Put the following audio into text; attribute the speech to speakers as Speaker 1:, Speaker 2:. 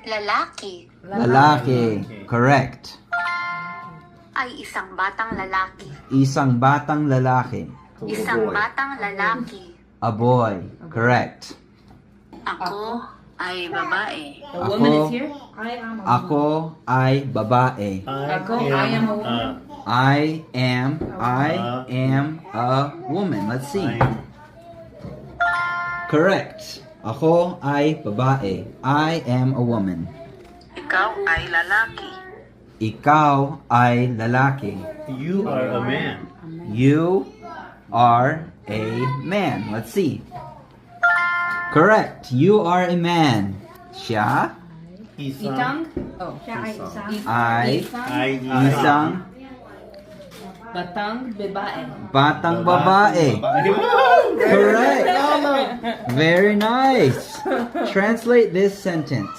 Speaker 1: Lalaki.
Speaker 2: Lalaki. Correct.
Speaker 1: Ay isang batang lalaki.
Speaker 2: Isang batang lalaki.
Speaker 1: Isang batang lalaki.
Speaker 2: A boy. Correct.
Speaker 1: Ako ay babae.
Speaker 3: The woman
Speaker 2: Ako-
Speaker 3: is here. I am a
Speaker 2: Ako ay babae.
Speaker 3: Ako, I am a woman.
Speaker 2: I am a woman. Let's see. Correct. Ako ay babae. I am a woman.
Speaker 1: Ikaw ay lalaki.
Speaker 2: Ikaw ay lalaki.
Speaker 4: You are a man.
Speaker 2: You are a man. Let's see. Correct. You are a man. Siya
Speaker 3: Itang. Oh, siya ay isang.
Speaker 2: ay
Speaker 3: Isang.
Speaker 2: isang
Speaker 3: Batang babae.
Speaker 2: batang babae. Correct. Very nice. Translate this sentence.